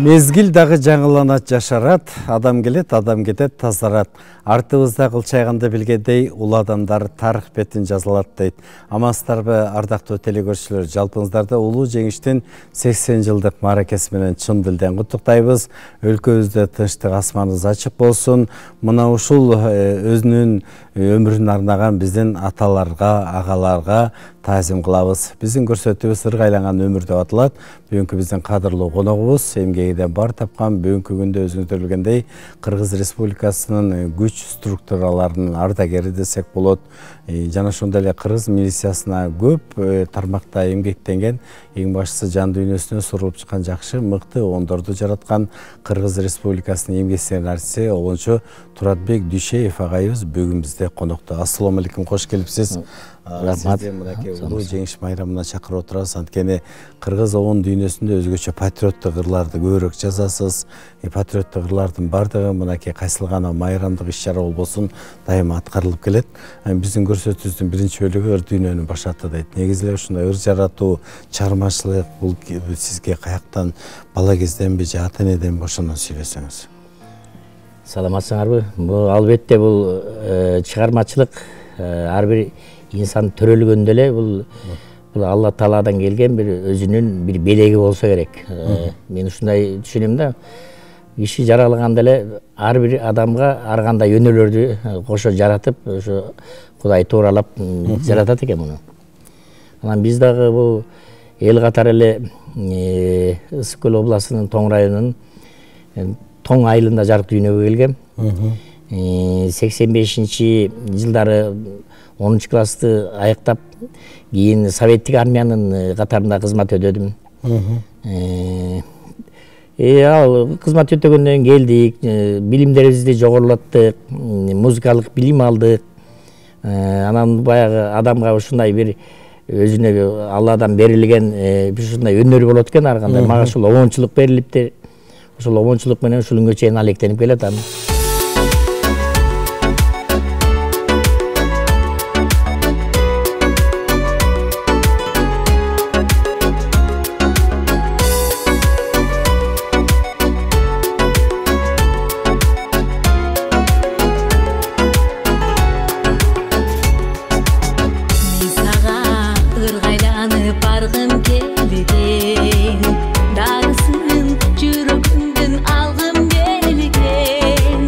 Мезгил дагы жаңыланат, жашарат, адам келет, адам кетет, тазарат. Артыбызда кылчайганды билгендей, ул адамдар тарых бетин жазалат дейт. Амансыздарбы, ардактуу телекөрүүчүлөр, жалпыңыздарда улуу жеңиштин 80 жылдык мааракеси менен чын дилден куттуктайбыз. Өлкөбүздө тынчтык асманыбыз ачык болсун. Мына ушул өзүнүн өмүрүн арнаган биздин аталарга, агаларга таазим кылабыз. Биздин көрсөтүүбүз ыргайланган өмүр деп аталат. Бүгүнкү биздин кадырлуу коногубуз эмгегиден бар тапкан, бүгүнкү күндө өзүңүздөр билгендей Кыргыз Республикасынын күч структураларынын ардагери десек болот. Жана ошондой эле Кыргыз милициясына көп тармакта эмгектенген, эң башкысы жан дүйнөсүнө сурулуп чыккан жакшы, мыкты оңдорду жараткан Кыргыз Республикасынын эмгек сценарийчиси Олончо Туратбек Дүйшеев агайыбыз бүгүн бизде конокто. Ассалому алейкум, кош келипсиз. Сизди мынакей улуу жеңиш майрамына чакырып отурабыз. Анткени Кыргыз овон дүйнөсүндө өзгөчө патриоттук ырларды көбүрөөк жазасыз. Патриоттук ырлардын бардыгы мынакей кайсыл гана майрамдык иш-чара болбосун дайыма аткарылып келет. Биздин көрсөтүүбүздүн биринчи бөлүгү ыр дүйнөнүн башаты дейт. Негизи эле ушундай ыр жаратуу, чыгармачылык бул сизге каяктан, бала кезденби же ата энеден ошондон сүйлөсөңүз. Саламатсыңарбы? Бул албетте бул чыгармачылык ар бир инсан төрөлгөндө эле бул Алла Тааладан келген бир өзүнүн бир белеги болсо керек. Мен ушундай түшүнөм да. Киши жаралганда эле ар бир адамга ар кандай өнөөлөрдү кошо жаратып, ошо Кудай тууралап жаратат экен муну. Анан биз дагы бул эл катары эле Ысык көл областынын Тоң районунун Тоң айылында жарык дүйнөгө келгем. 85-жылдары 10 классты аяктап, кийин Советтик армиянын катарында кызмат өтөдүм. Ал кызмат өтөгөндөн келдик, билимдерибизди жогорулаттык, музыкалык билим алдык. Анан баягы адамга ушундай бир өзүнө Алладан берилген ушундай өнөр болот экен ар кандай. Мага ушул обончулук берилипти. Ошол обончулук менен ушулунга чейин алектенип келатам. Darısın, жүрөгүмдүн алгым келген.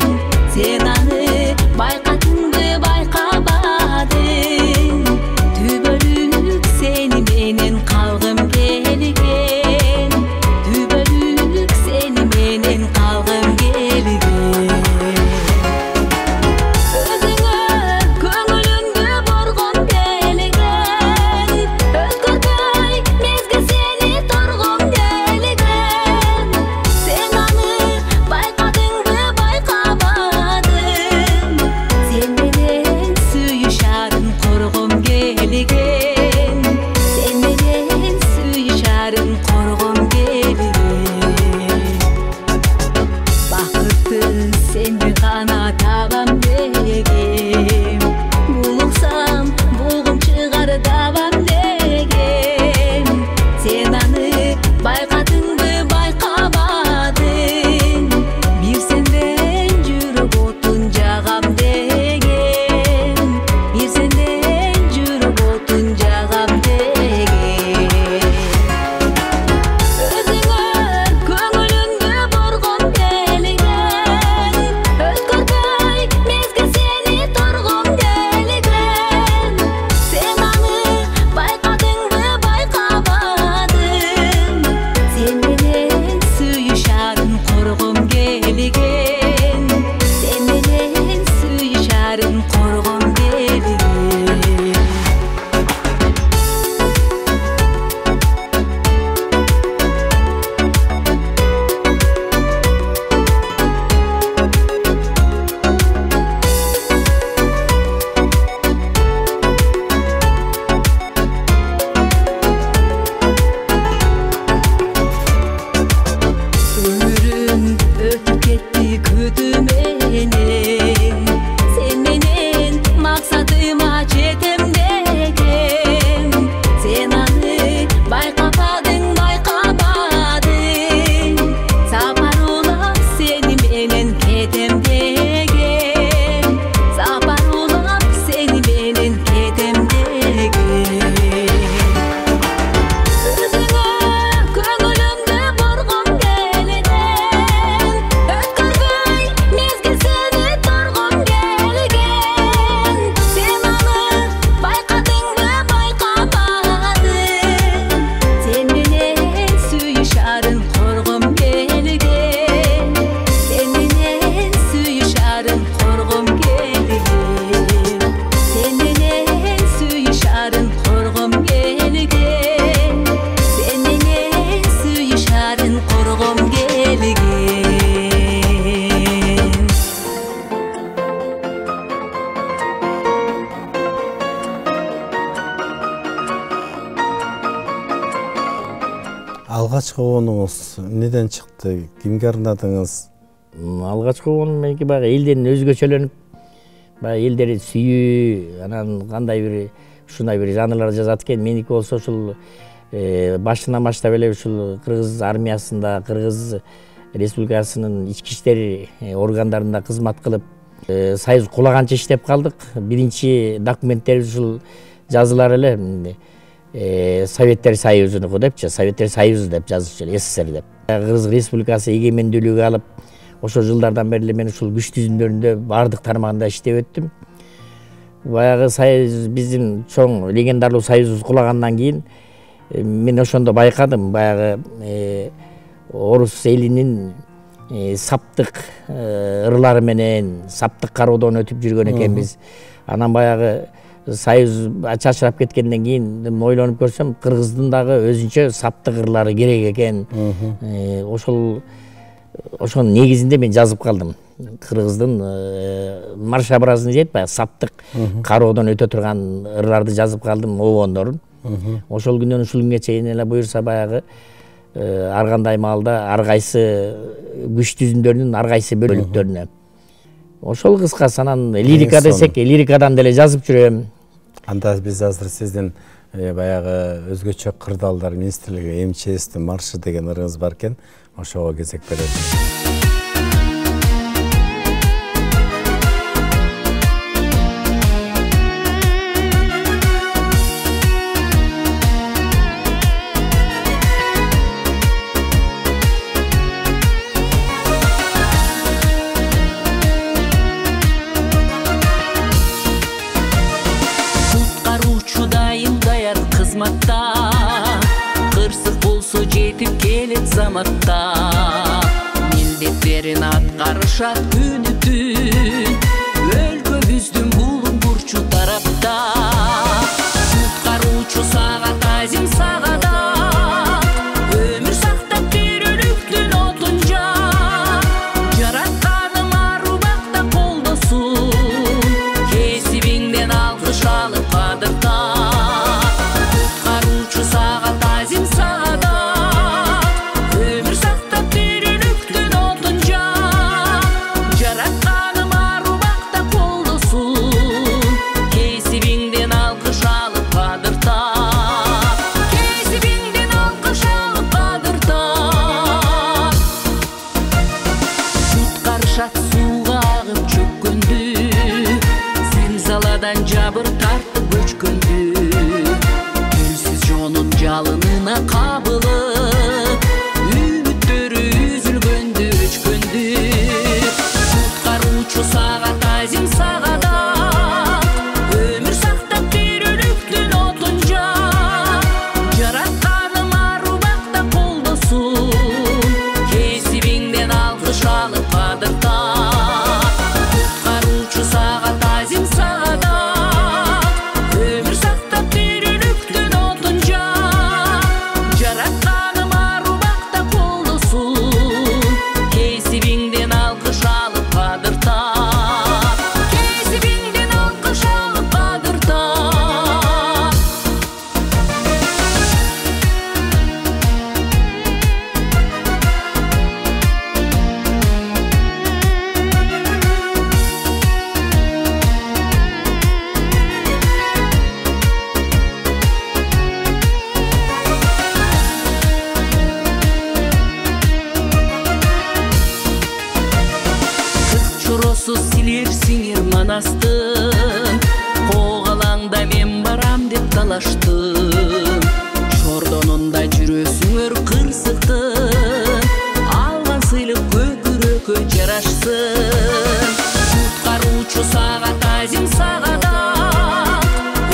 Алгачкы обонуңуз эмнеден чыкты? Кимге арнадыңыз? Алгачкы обонум меники баягы элден өзгөчөлөнүп, баягы элдери сүйүү, анан кандай бир ушундай бир жанрлар жазат экен. Меники болсо ушул башынан баштап эле ушул Кыргыз армиясында, Кыргыз Республикасынын ички иштер органдарында кызмат кылып, союз кулаганча иштеп калдык. Биринчи документтерибиз ушул жазылар эле Советтер Союзунуку депчи, Советтер Союзу деп жазылчу эле, СССР деп. Кыргыз Республикасы эгемендүүлүгү алып, ошол жылдардан бери мен ушул күч түзүмдөрүндө бардык тармагында иштеп өттүм. Баягы союз, биздин чоң легендарлуу союзубуз кулагандан кийин мен ошондо байкадым, баягы орус элинин саптык ырлары менен саптык кароодон өтүп жүргөн экенбиз. Анан баягы союз чачырап кеткенден кийин ойлонуп көрсөм, кыргыздын дагы өзүнчө саптык ырлары керек экен. Ошонун негизинде мен жазып калдым. Кыргыздын марш-образын дейт, баягы саптык кароодон өтө турган ырларды жазып калдым, обондорун. Ошол күндөн ушул күнгө чейин эле буюрса баягы ар кандай маалда ар кайсы күч түзүмдөрүнүн ар кайсы бөлүктөрүнө. Ошол кыскасы. Анан лирика десек, лирикадан деле жазып жүрөм. Анда биз азыр сиздин баягы өзгөчө кырдаалдар министрлиги МЧСтин маршы деген ырыңыз бар экен. Ошого кезек беребиз. Кырсык болсо жетип келет заматта, милдеттерин аткарышат күнү түн, өлкөбүздүн булуң бурчу тарапта. Куткаруучу сагат азим сагада, өмүр сактап тирүүлүктүн отун жак, жаратканым арубакта колдосун, кесибиңден алкыш алып кадырта. Жабыр тартып көчкөндү, үнсүз жонун жалынына кабылып, үмүттөрү үзүлгөндү, өчкөндү. Куткаруучу сагат азим сагада, өмүр сактап тирүүлүктүн отун жак, жаратканым арубакта колдосун, кесибиңден алкыш алып кадырта. Куткаруучу сагат азим сагада, силер сиңер манастын, когалаңда мен барам деп талаштым. Шордонунда жүрөсүңөр кырсыктын, алган сыйлык көкүрөккө жарашсын. Куткаруучу сагат азим сагада,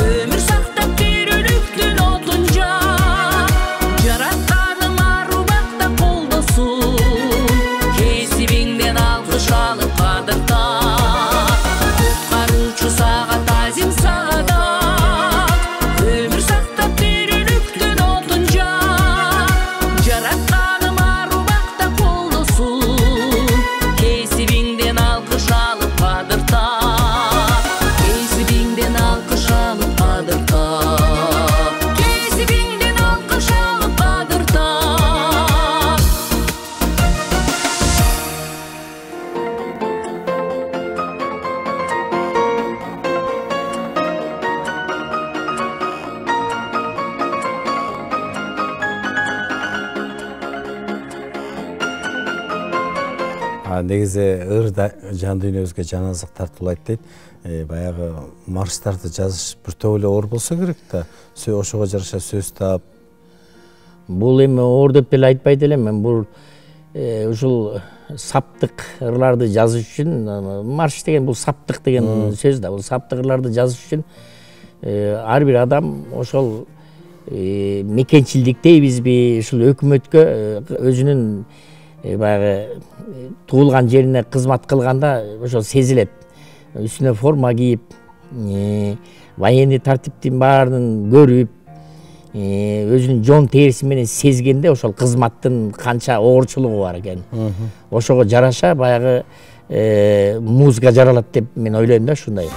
өмүр сактап тирүүлүктүн отун жак, жаратканым арубакта колдосун, кесибиңден алкыш алып кадырта. Куткаруучу сагат азим сагада, өмүр сактап тирүүлүктүн отун жак, жаратканым арубакта колдосун, кесибиңден алкыш негизи жан дүйнөбүзгө жан азык тартуулайт дейт. Баягы марштарды жазыш бир топ эле оор болсо керек да. Ошого жараша сөз таап. Бул эми оор деп деле айтпайт элем. Мен бул ушул саптык ырларды жазыш үчүн марш деген бул саптык деген сөз да. Бул саптык ырларды жазыш үчүн ар бир адам ошол мекенчилдик дейбизби, ушул өкмөткө өзүнүн баягы туулган жерине кызмат кылганда ошол сезилет. Үстүнө форма кийип, военный тартиптин баарын көрүп, өзүнүн жон териси менен сезгенде ошол кызматтын канча оорчулугу бар экен. Ошого жараша баягы музыка жаралат деп мен ойлойм да, ушундай.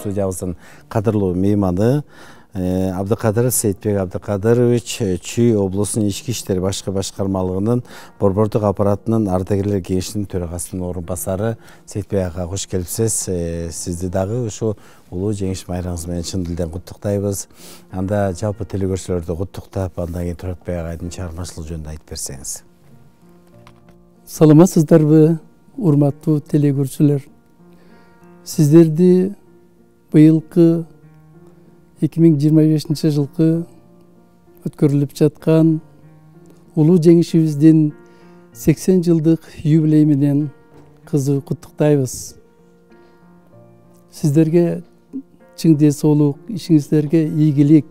Студиябыздын кадырлуу мейманы Абдыкадыр Сейитбек Абдыкадырович Чүй облусунун ички иштер башкы башкармалыгынын борбордук аппаратынын ардагерлер кеңешинин төрагасынын орун басары. Сейитбек ага кош келипсиз. Сизди дагы ушу улуу жеңиш майрамыңыз менен чын дилден куттуктайбыз. Анда жалпы телекөрүүчүлөрдү куттуктап, андан кийин Туратбек агайдын чыгармачылык жөнүндө айтып берсеңиз. Саламатсыздарбы, урматтуу телекөрүүчүлөр. Сиздерди быйылкы 2025 жылкы өткөрүлүп жаткан улуу жеңишибиздин 80 жылдык юбилей менен кызуу куттуктайбыз. Сиздерге чың денсаулык, ишиңиздерге ийгилик,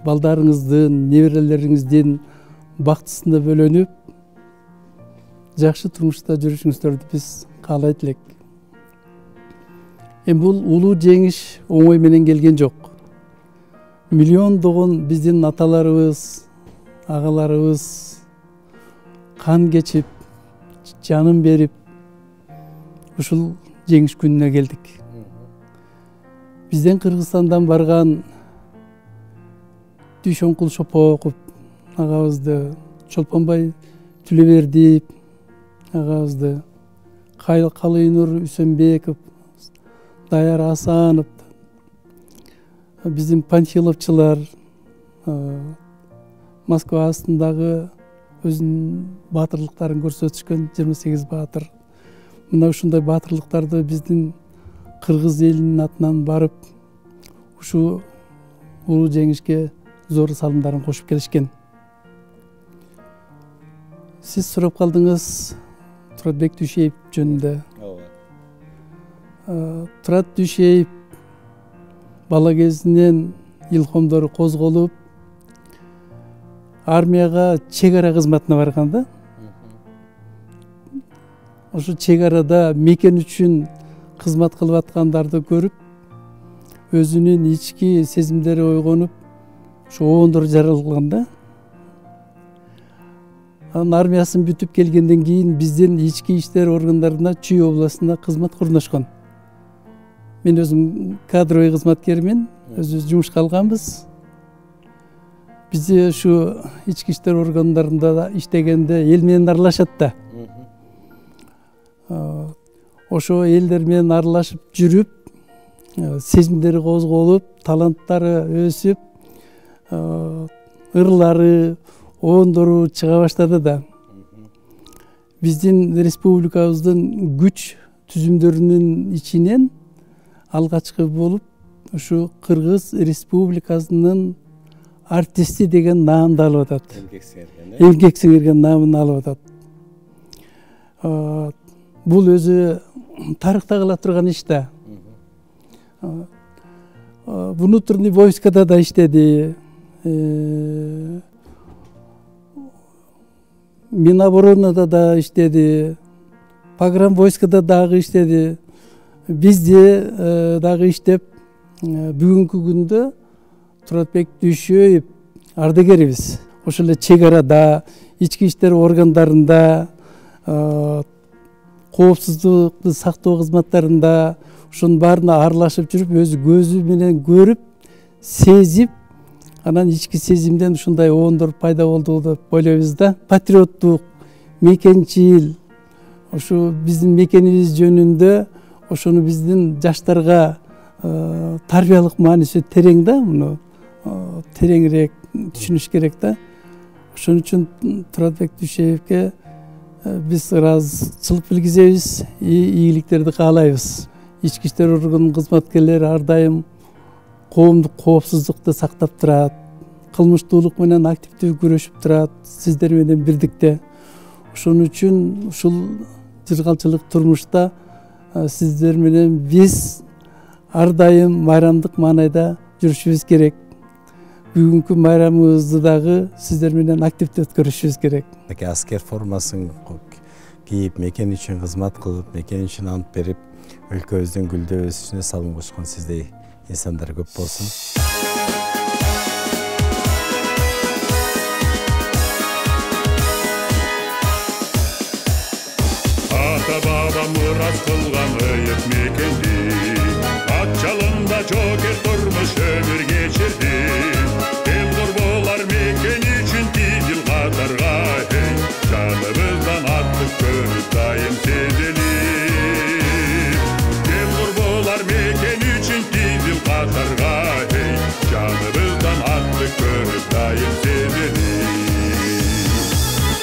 балдарыңыздын, неберелериңиздин бактысында бөлөнүп, жакшы турмушта жүрүшүңүздөрдү биз каалайт элек. Бул улуу жеңиш оңой менен келген жок. Миллиондогон биздин аталарыбыз, агаларыбыз кан кечип, жанын берип, ушул жеңиш күнүнө келдик. Бизден Кыргызстандан барган Дүйшөнкул Шопоков агабызды, Чолпонбай Түлөбердиев агабызды, Калыйнур Үсөнбеков, Даяр Асанов, биздин панфиловчулар, Москва астындагы өзүнүн баатырлыктарын көрсөтүшкөн 28 баатыр. Мына ушундай баатырлыктарды биздин кыргыз элинин атынан барып ушул улуу жеңишке зор салымдарын кошуп келишкен. Сиз сурап калдыңыз Туратбек Дүйшеев жөнүндө. Турат Дүйшеев бала кезинен илхомдору козголуп, армияга чек ара кызматына барган да. Ошо чек арада мекен үчүн кызмат кылып аткандарды көрүп, өзүнүн ички сезимдери ойгонуп, ошо обондор жаралган да. Анын армиясын бүтүп келгенден кийин биздин ички иштер органдарына Чүй областында кызмат курношкон. Мен өзүм кадровый кызматкермин, өзүбүз жумушка алганбыз. Бизде ушу ички иштер органдарында иштегенде эл менен аралашат да. Ошо элдер менен аралашып жүрүп, сезимдери козголуп, таланттары өсүп, ырлары, обондору чыга баштады да. Биздин республикабыздын күч түзүмдөрүнүн ичинен алгачкы болуп, ушу Кыргыз Республикасынын артисти деген наамды алып атат. Эмгек сиңирген наамын алып атат. Бул өзү тарыхта кала турган иш да. Внутренний войскада да иштеди. Миноборонада да иштеди. Пограм войскада дагы иштеди. Бизде дагы иштеп, бүгүнкү күндө Туратбек Дүйшеев ардагерибиз. Ошол эле чек арада, ички иштер органдарында, коопсуздукту сактоо кызматтарында ушунун баарына аралашып жүрүп, өзү көзү менен көрүп, сезип, анан ички сезимден ушундай обондор пайда болду деп ойлойбуз да. Патриоттук, мекенчил, ушу биздин мекенибиз жөнүндө ошону биздин жаштарга тарбиялык мааниси терең да, муну тереңирээк түшүнүш керек да. Ошон үчүн Туратбек Дүйшеевке биз ыраазычылык билгизебиз, ийгиликтерди каалайбыз. Ички иштер органынын кызматкерлери ар дайым коомдук коопсуздукту сактап турат, кылмыштуулук менен активдүү күрөшүп турат, сиздер менен бирдикте. Ошон үчүн ушул жыргалчылык турмушта сиздер менен биз ар дайым майрамдык маанайда жүрүшүбүз керек. Бүгүнкү майрамыбызды дагы сиздер менен активдүү өткөрүшүбүз керек. Аскер формасын кийип, мекен үчүн кызмат кылып, мекен үчүн ант берип, өлкөбүздүн гүлдөө өсүшүнө салым кошкон сиздей инсандар көп болсун. Ата-баба мурас кылган ыйык мекенди, ат жалында жокер турмуш өмүр кечирди. Эл курбулар мекен үчүн тизил катарга, жаныбыздан аттык көрүп дайым сезелип. Эл курбулар мекен үчүн тизил катарга, жаныбыздан аттык көрүп дайым сезелип.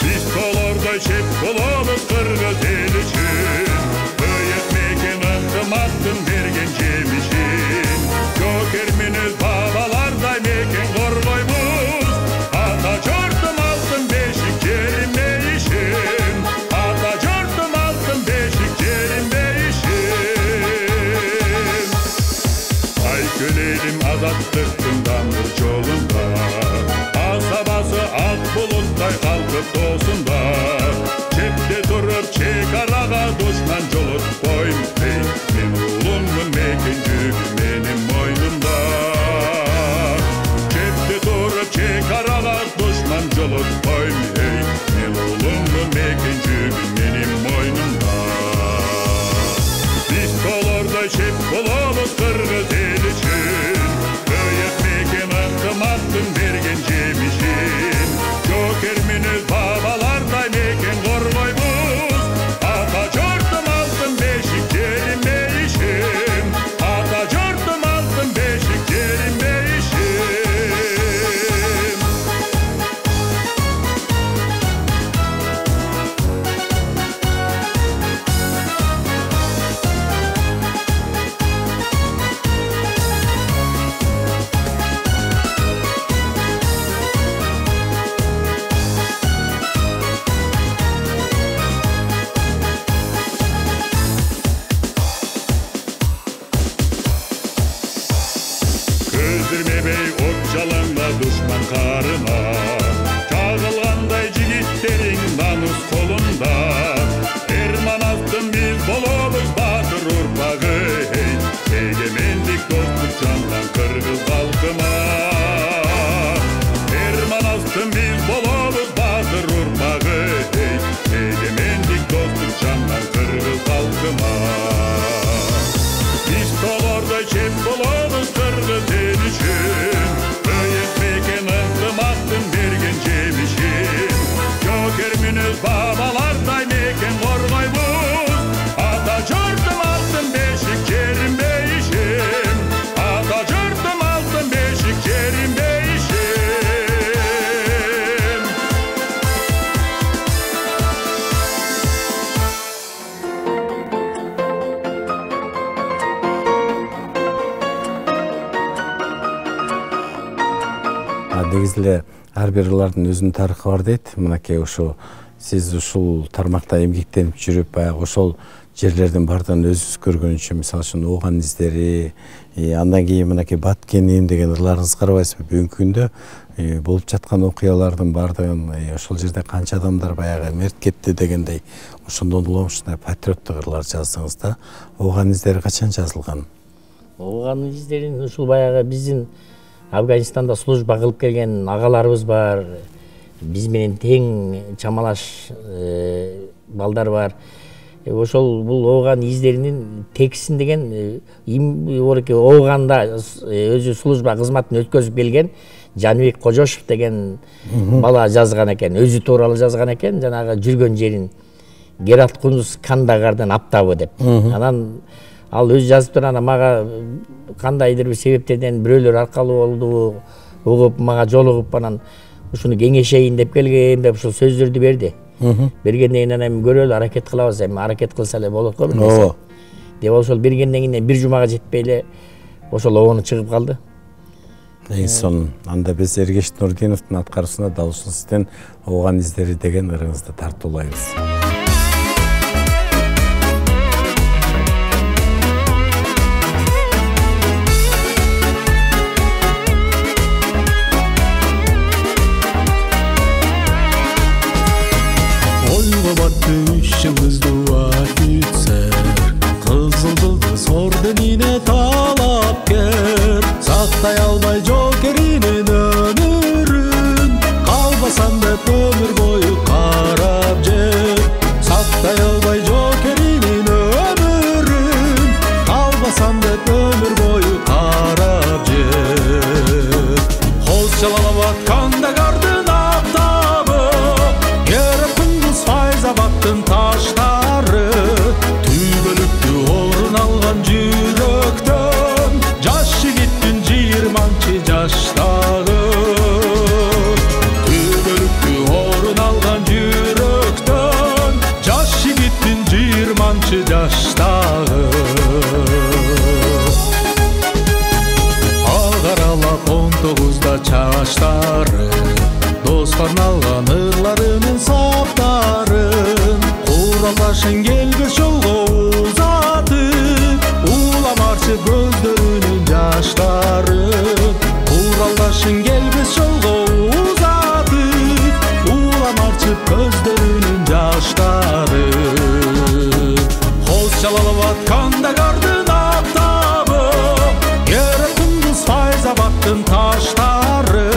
Биз колордой чеп болобуз кыргыз эл үчүн, ыйык мекен ынтымактын берген жемишин. Жокер менен бабалардай мекен коргойбуз, ата журтум алтын бешик жеринбейишин, ата журтум алтын бешик жеринбейишин. Айкөлейлим азаттыктын даңгыр жолунда, асабасы ак булуттай калкып тоосунда. Чепте туруп чек арага душман жолотпойм, мен улуммун мекен жүгү менин мойнумда. Чепте туруп чек арага душман жолотпойм, мен улуммун мекен жүгү менин мойнумда. Биз колордой чеп болобуз кыргыз эл үчүн, ыйык мекен ынтымактын берген жемишин. Жокер менен бабалардай мекен коргойбуз, ата журтум алтын бешик жеринбейишин, ата журтум алтын бешик жеринбейишин. жалаңда душман карына. Чагылгандай жигиттериң намус колунда. Эрманавдын биз болобуз батыр урпагы. Эгемендик достук жанган кыргыз калкына. Эрманавдын биз болобуз батыр урпагы. Эгемендик достук жанган кыргыз калкына. Биз тоолордой чеп болобуз кыргыз эл үчүн. Бөйөк мекен ынтымактын берген жемишин. Жокер мүнөз бабалардай мекен коргойбуз. Ата журтум алтын бешик жерим бейишим. Ата журтум алтын бешик жерим бейишим. Негизи эле ар бир ырлардын өзүнүн тарыхы бар дейт. Мынакей ошо сиз ушул тармакта эмгектенип жүрүп, баягы ошол жерлердин баардыгын өзүңүз көргөн үчүн, мисалы үчүн ооган издери, андан кийин мынакей Баткеним деген ырларыңызды карабайсызбы? Бүгүнкү күндө болуп жаткан окуялардын баардыгын ошол жерде канча адамдар баягы мерт кетти дегендей, ошондон улам ушундай патриоттук ырлар жаздыңыз да. Ооган издери качан жазылган? Ооган издерин ушул баягы биздин Афганистанда служба кылып келген агаларыбыз бар. Биз менен тең чамалаш балдар бар. Ошол бул ооган издеринин текстин деген ооганда өзү служба кызматын өткөзүп келген Жаныбек Кожошев деген бала жазган экен. Өзү тууралуу жазган экен. Жанагы жүргөн жерин Герат Кундуз Кандагардан аптабы деп. Анан ал өзү жазып турган, мага кандайдыр бир себептерден бирөөлөр аркалуу болду, угуп мага жолугуп анан ушуну кеңешейин деп келген деп ушул сөздөрдү берди. Бергенден кийин анан көрөлү, аракет кылабыз, эми аракет кылса эле болот го бир нерсе. Деп ошол бергенден кийин бир жумага жетпей эле ошол обону чыгып калды. Эң сонун. Анда биз Эргеш Нурдиновдун аткаруусуна дал ушул сизден ооган издери деген ырыңызды тартуулайбыз. Орденine talapker, sakтай alбай жокеринин өмүрүн, калбасам деп өмүр бою карап жер. Sakтай албай жокеринин өмүрүн, калбасам деп өмүр бою карап жер. Хоз жалалап атканда кардын аптабы, Герат Кундуз Файзабадтын таштары, түбөлүктү орун алган жүрөктөн, жаш жигиттин 20 жаштагы. Түбөлүктү орун алган жүрөктөн, жаш жигиттин 20 жаштагы. Агаралап 19 чаштары, досторун алган ырларынын саптарын, куралдашын келбес жолго узатып, уламарчы көздөрүнүн жаштарын, куралдашын келбес жолго узатып, уламарчы көздөрүнүн жаштарын. Хоз жалалап атканда кардын аптабы, Герат Кундуз Файзабадтын таштары,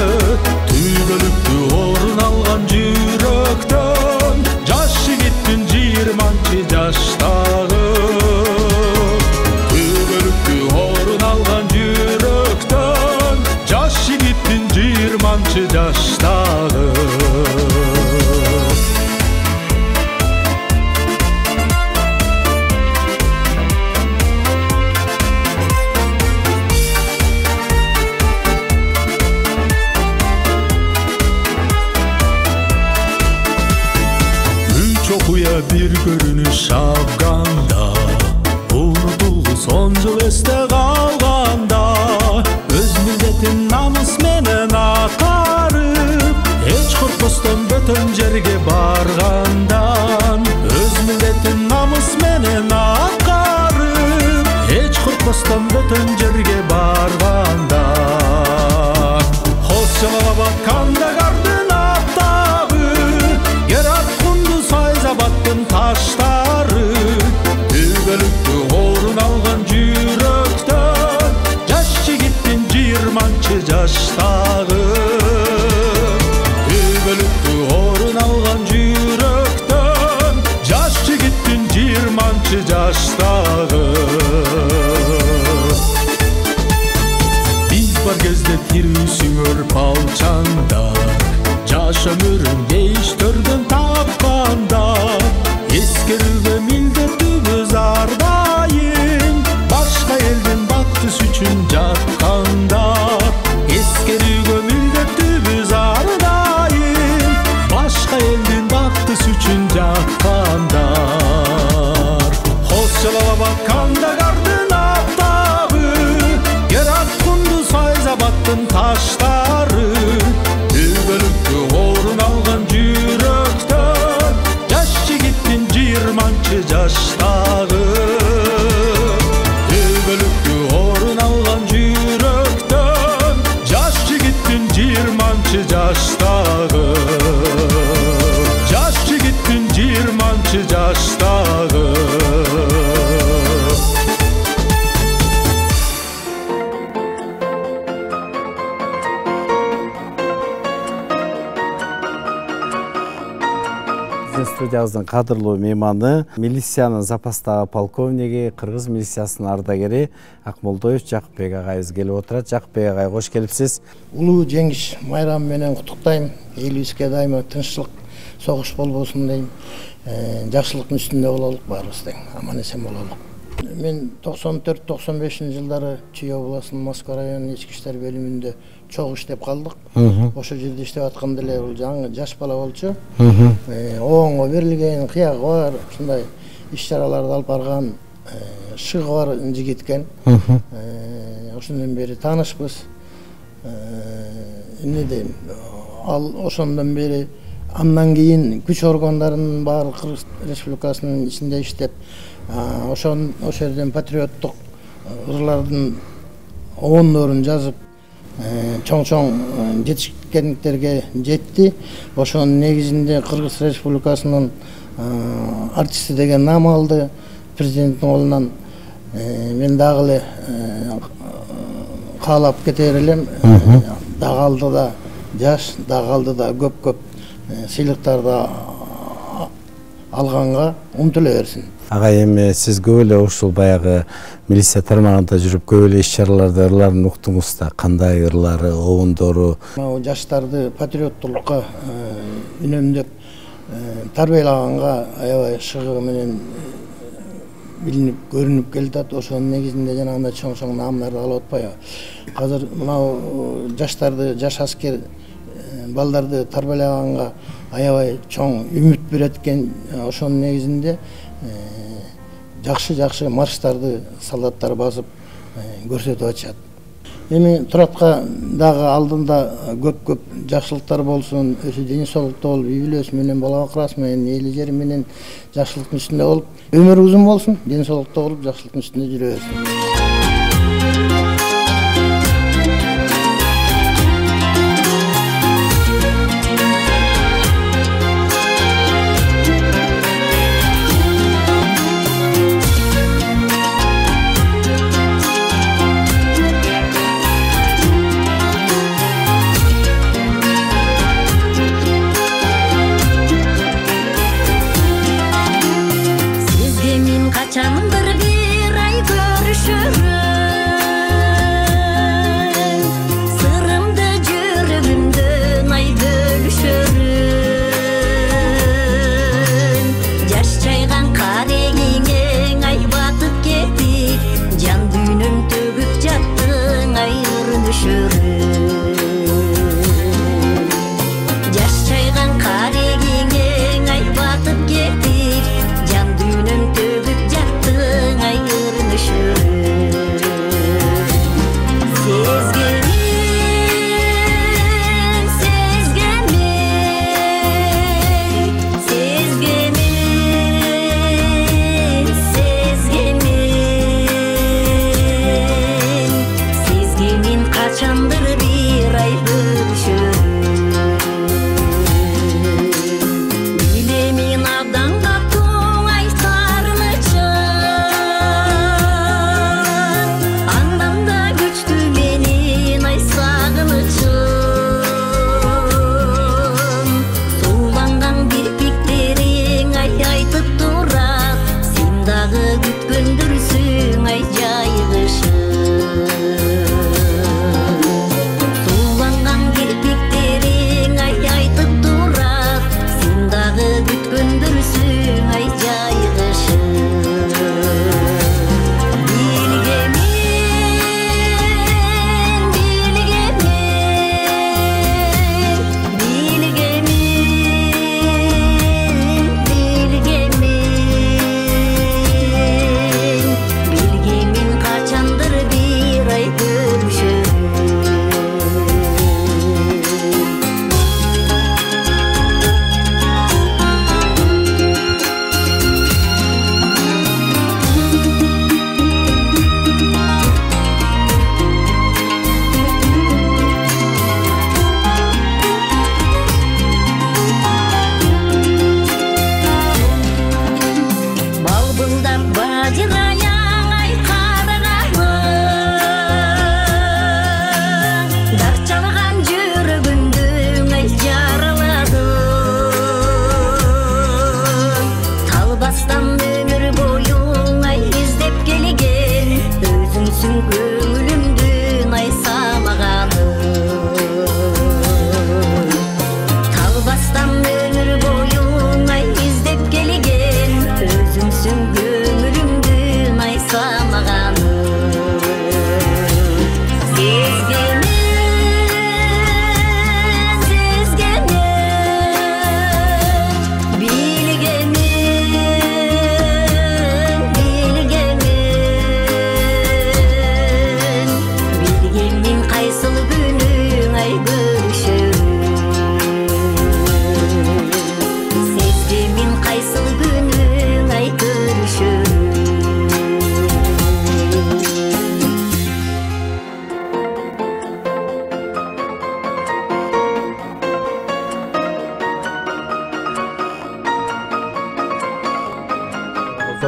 түбөлүктү орун алган жүрөктөн, жаш жигиттин 20 жаштагы. Түбөлүктү орун алган жүрөктөн, жаш жигиттин 20 жаштагы. Okuya bir görünüş Afganda, unutuldu son yıl esте kalganda, öz milletin namus menen atarıp, hiç korkmasdan bötön jerge bargandan, öz milletin namus menen atarıp, hiç korkmasdan bötön jerge bargandan. Hoşçalala batkanda kardın aftabı, Gerat kundu sayza battın taşları. Tübölüktü horun algan jüröktön, Jaşçı gittin 20 jaştagı. Tübölüktü horun algan jüröktön, Jaşçı gittin 20 jaştagı. Biz бар кезде тирүүсүңөр палчанда, жаш өмүрүн дейиштөрдөн тапканда, эскерүүгө милдеттүүбүз ар дайым, башка элдин бактысы үчүн жатканда. Эскерүүгө милдеттүүбүз ар дайым, башка элдин бактысы үчүн жаткандар. Hoşçalala batkanda kardın aftabı, Gerat kundu sayza battın taşları. Tübölüktü horun algan jüröktön, Jaşçı gittin 20 jaştagı. Tübölüktü horun algan jüröktön, Jaşçı gittin 20 jaştagı. Jaşçı gittin 20 jaştagı. Студиябыздын кадырлуу мейманы, милициянын запастагы полковниги, кыргыз милициясынын ардагери Акмолдоев Жакыпбек агайыбыз келип отурат. Жакыпбек агай, кош келипсиз. Улуу жеңиш майрамы менен куттуктайм. Элибизге дайыма тынччылык, согуш болбосун дейм. Жакшылыктын үстүндө бололук баарыбыз тең, аман эсен бололук. Мен 94-95 жылдары Чүй областынын Москва районунун ички иштер бөлүмүндө чогуу иштеп калдык. Ошол жерде иштеп атканда эле бул жаңы жаш бала болчу. Оңго берилген, кыягы бар, ушундай иш-чараларды алып барган, шыгы бар жигит экен. Ошондон бери таанышпыз. Эмне дейм? Ал ошондон бери андан кийин күч органдарынын баары Кыргыз Республикасынын ичинде иштеп, ошол жерден патриоттук ырлардын оондорун жазып, чоң жетишкендиктерге жетти. Ошонун негизинде Кыргыз Республикасынын артисти деген нам алды президенттин колунан. Мен дагы эле каалап кетер элем. Дагы алды да жаш, дагы алды да көп сыйлыктарды алганга умтула берсин. Агай, эми сиз көп эле ушул баягы милиция тармагында жүрүп көп эле иш-чараларды, ырларын уктуңуз да. Кандай ырлары, обундору? Жаштарды патриоттулукка үнөмдөп тарбиялаганга аябай шыгы менен билинип, көрүнүп келатат. Ошонун негизинде жанагындай чоң наамдарды алып атпайбы. Азыр мынау жаштарды, жаш аскер балдарды тарбиялаганга аябай чоң үмүт берет экен. Ошонун негизинде жакшы марштарды солдаттар басып көрсөтүп атышат. Эми Туратка дагы алдында көп жакшылыктар болсун, өзү ден соолукта болуп, үй бүлөсү менен, бала бакырасы менен, эли жери менен жакшылыктын үстүндө болуп, өмүрү узун болсун, ден соолукта болуп, жакшылыктын үстүндө жүрө берсин. Качандыр бир ай көрүшүп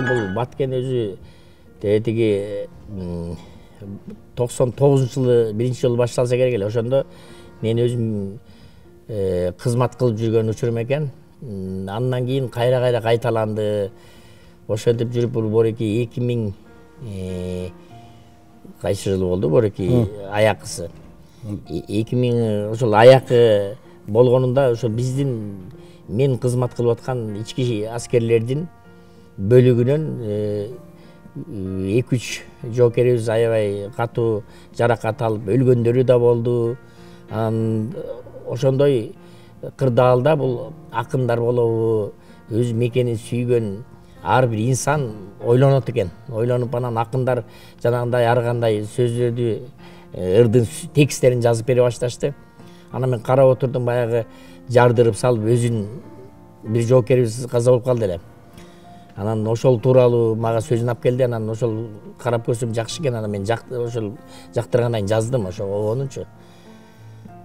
ошон бул Баткен өзү тетиги 99-жылы биринчи жолу башталса керек эле. Ошондо мен өзүм кызмат кылып жүргөн учурум экен. Андан кийин кайра кайталанды. Ошентип жүрүп бул бореки 2000 кайсы жылы болду бореки аякысы. 2000 ошол аякы болгонунда ошол биздин мен кызмат кылып аткан ички аскерлердин бөлүгүнөн 2-3 жоокерибиз аябай катуу жаракат алып өлгөндөрү да болду. Ошондой кырдаалда бул акындар болобу, өз мекенин сүйгөн ар бир инсан ойлонот экен. Ойлонуп анан акындар жанагындай ар кандай сөздөрдү, ырдын тексттерин жазып бере башташты. Анан мен карап отурдум, баягы жардырып салып өзүн бир жоокерибиз каза болуп калды эле. Анан ошол тууралуу мага сөзүн алып келди. Анан ошол карап көрсөм жакшы экен. Анан мен ошол жактыргандан жаздым ошо обонучу.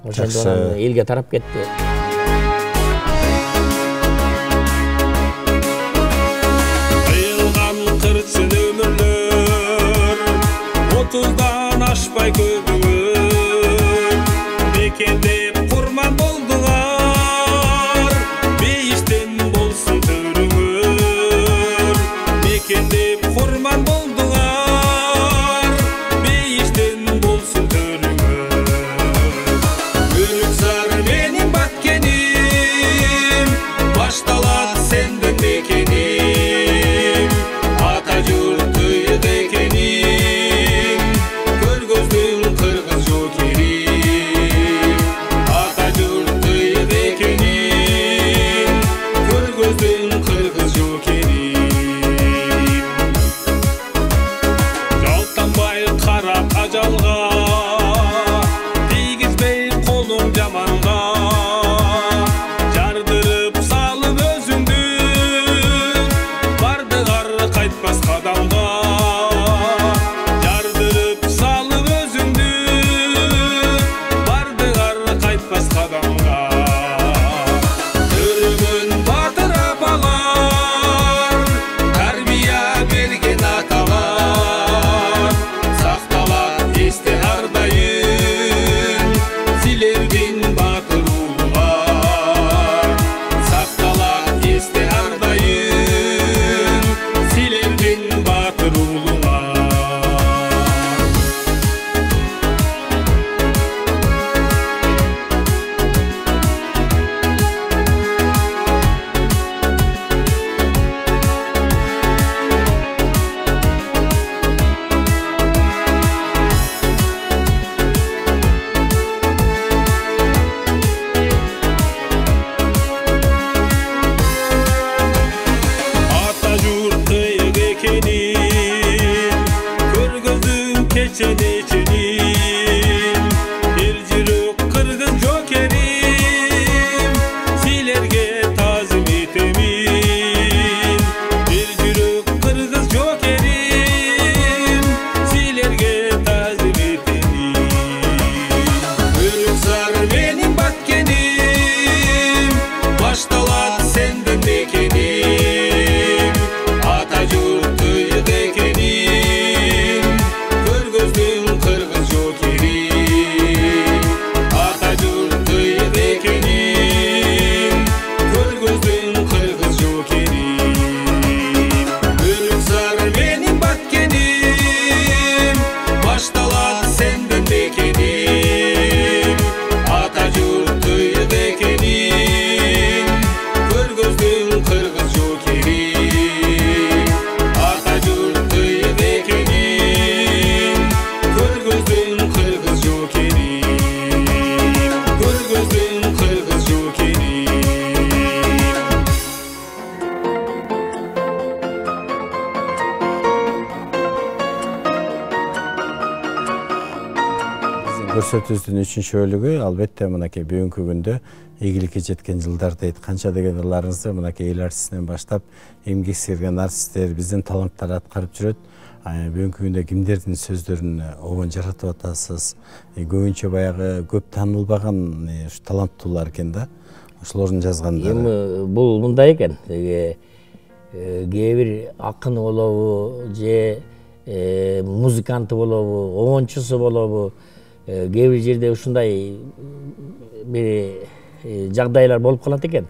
Ошондо анан элге тарап кетти. Кыйылган кырчын өмүрлөр 30-дан ашпай көбүңөр, мекендеп курман болдуңар, бейиштен болсун төрүңөр, мекендеп курман болдуңар, бейиштен болсун төрүңөр. Өлүксар менин Баткеним, башталат сенден мекеним, ата журт ыйык экеним, көргөздүн кыргыз жоокерим, ата журт ыйык экеним, көргөздүн кыргыз жоокерим. Жалтанбай карап ажалга, тийгизбей колуң жаманга, жардырып салып өзүңдү, бардыгар кайтпас кадамга, жардырып салып өзүңдү, бардыгар кайтпас кадамга. Төрүмөн батыр апалар, тарбия берген аталар, сакталат эсте ардайым, силердин батыр уулуңар, сакталат эсте ардайым, силердин батыр уулуңар. Ата журт ыйык экенин, көргөздүн кечен эченин, эл жүрөк кыргыз жоокерим, силерге таазим этемин. Эл жүрөк кыргыз жоокерим, силерге таазим этемин. Өлүксар менин Баткеним, башталат сенден мекеним, ата журт ыйык экеним, көргөздүн кыргыз жоокерим, ата журт ыйык экеним, көргөздүн кыргыз жоокерим. Өлүксар менин Баткеним, башталат сенден мекеним, ата журт ыйык экеним, көргөздүн кыргыз жоокерим, ата журт ыйык экеним, көргөздүн кыргыз жоокерим, көргөздүн кыргыз жоокерим. Көрсөтүүбүздүн 3-чү бөлүгү албетте мынакей бүгүнкү күндө ийгиликке жеткен жылдар дейт. Канча деген ырларыңызды мынакей эл артистинен баштап эмгек сиңирген артисттер, биздин таланттар аткарып жүрөт. Бүгүнкү күндө кимдердин сөздөрүн обон жаратып атасыз? Көбүнчө баягы көп таанылбаган таланттуулар экен да. Ошолордун жазгандары. Эми бул мындай экен. кээ бир акыны болобу же музыканты болобу, оончусу болобу, кээ бир жерде ушундай бир жагдайлар болуп калат экен.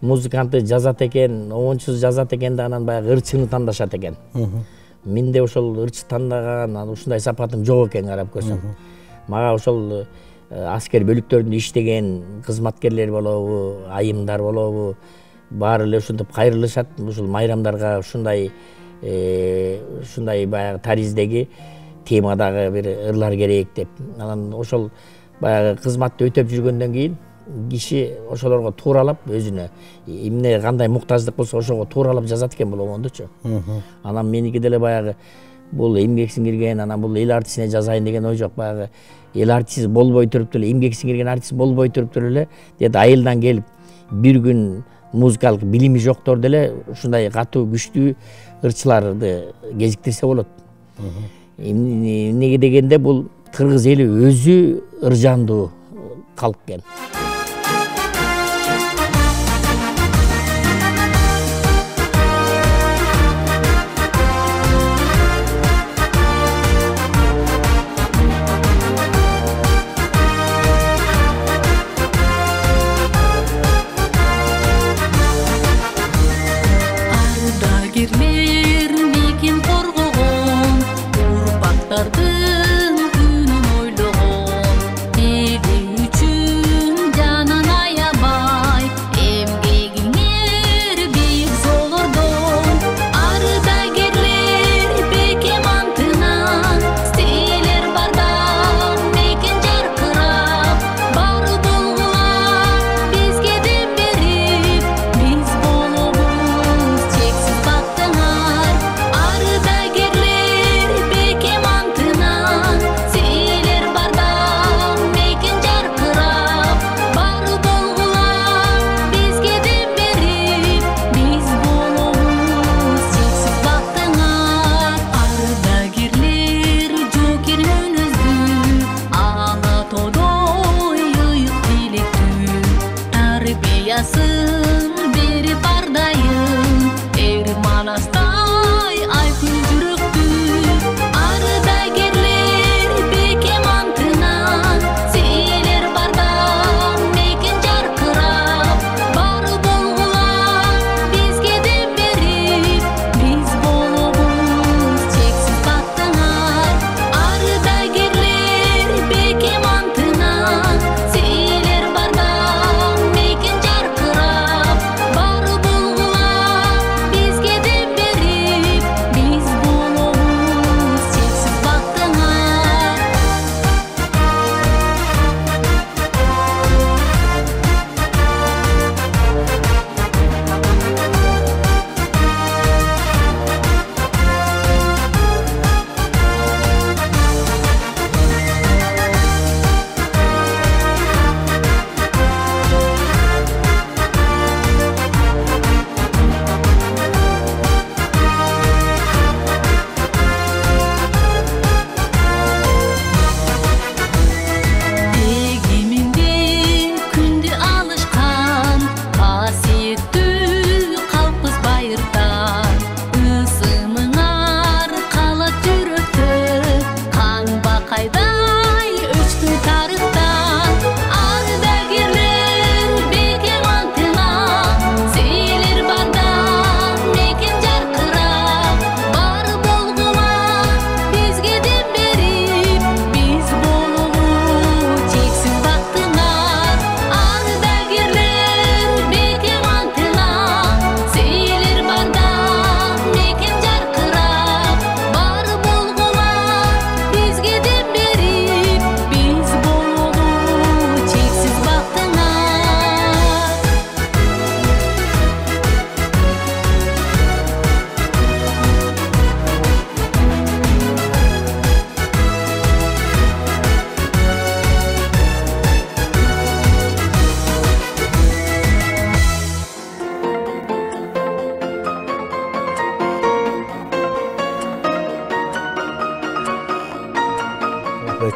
Музыканты жазат экен, оончусу жазат экен да анан баягы ырчыны тандашат экен. Менде ошол ырчы тандаган ушундай сапатым жок экен карап көрсөм. Мага ошол аскер бөлүктөрүндө иштеген кызматкерлер болобу, айымдар болобу, баары эле ушинтип кайрылышат ушул майрамдарга ушундай баягы тариздеги темадагы бир ырлар керек деп. Анан ошол баягы кызматты өтөп жүргөндөн кийин киши ошолорго тууралап өзүнө эмне кандай муктаждык болсо ошого тууралап жазат экен бул оңондучу. Анан меники деле баягы бул эмгек сиңирген, анан бул эл артистине жазайын деген ой жок. Баягы эл артист болбой туруп эле, эмгек сиңирген артист болбой туруп эле деди айылдан келип бир күн музыкалык билими жоктор деле ушундай катуу күчтүү ырчыларды кезиктирсе болот. Эмнеге дегенде бул кыргыз эли өзү ыржандуу калк экен. Ардагерлер мекен коргогон, урпактардын күнүн ойлогон, эли үчүн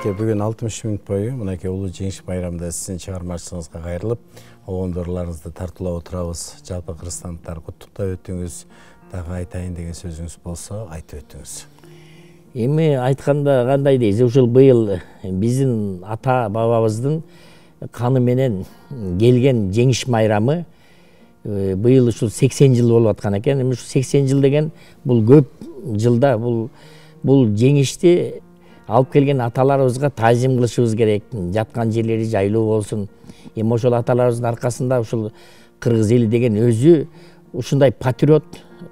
мынакей бүгүн 60 мүнөт бою мынакей улуу жеңиш байрамында сиздин чыгармачылыгыңызга кайрылып обондорларыңызды тартуулап отурабыз. Жалпы кыргызстандыктар куттуктап өтүңүз. Дагы айтайын деген сөзүңүз болсо айтып өтүңүз. Эми айтканда кандай дейсиз, ушул быйыл биздин ата бабабыздын каны менен келген жеңиш майрамы быйыл ушул 80 жыл болуп аткан экен. Эми ушу 80 жыл деген бул көп жылда бул жеңишти алып келген аталарыбызга таазим кылышыбыз керек. Жаткан жерлери жайлуу болсун. Эми ошол аталарыбыздын аркасында ушул кыргыз эли деген өзү ушундай патриот,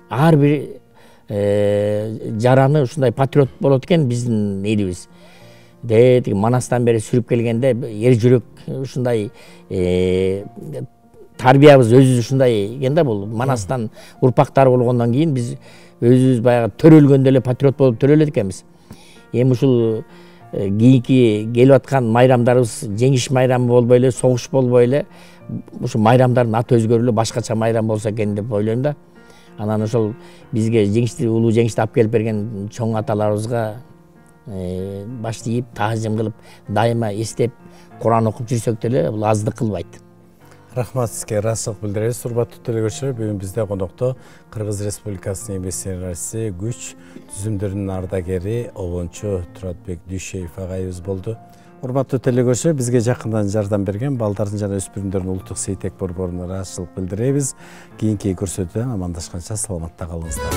ар бир жараны ушундай патриот болот экен биздин элибиз. Тиги Манастан бери сүрүп келгенде эр жүрөк ушундай тарбиябыз өзүбүз ушундай экен да, бул Манастан урпактары болгондон кийин биз өзүбүз баягы төрөлгөндө эле патриот болуп төрөлөт экенбиз. Эми ушул кийинки келип аткан майрамдарыбыз жеңиш майрамы болбой эле, согуш болбой эле, ушу майрамдардын аты өзгөрүлүп башкача майрам болсо экен деп ойлойм да. Анан ошол бизге жеңишти, улуу жеңишти алып келип берген чоң аталарыбызга баш ийип, таазим кылып, дайыма эстеп, Куран окуп жүрсөк деле бул аздык кылбайт. Рахмат сизге, ыраазычылык билдиребиз. Урматтуу телекөрүүчүлөр, бүгүн бизде конокто Кыргыз Республикасынын еңбек сиңирчиси, күч түзүмдөрүнүн ардагери, обончу Туратбек Дүйшеев агайыбыз болду. Урматтуу телекөрүүчүлөр, бизге жакындан жардам берген балдардын жана өспүрүмдөрдүн улуттук сейтек борборуна ыраазычылык билдиребиз. Кийинки көрсөтүүдөн амандашканча саламатта калыңыздар.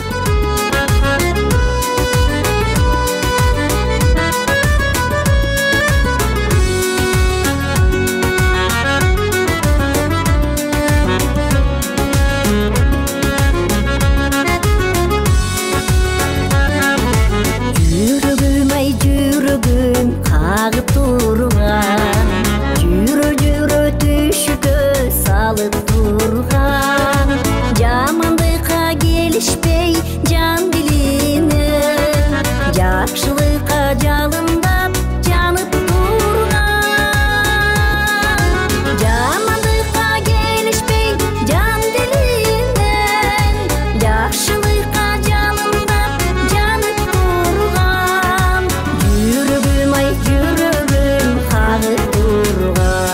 Кагып турган, жүрө түшүккө салып турган, жамандыкка келишпей жан билинип, жакшылыкка жалындап жанып турган, жамандыкка келишпей жан билинип, жакшылыкка жалындап жанып турган, жүрөгүм кагып турган.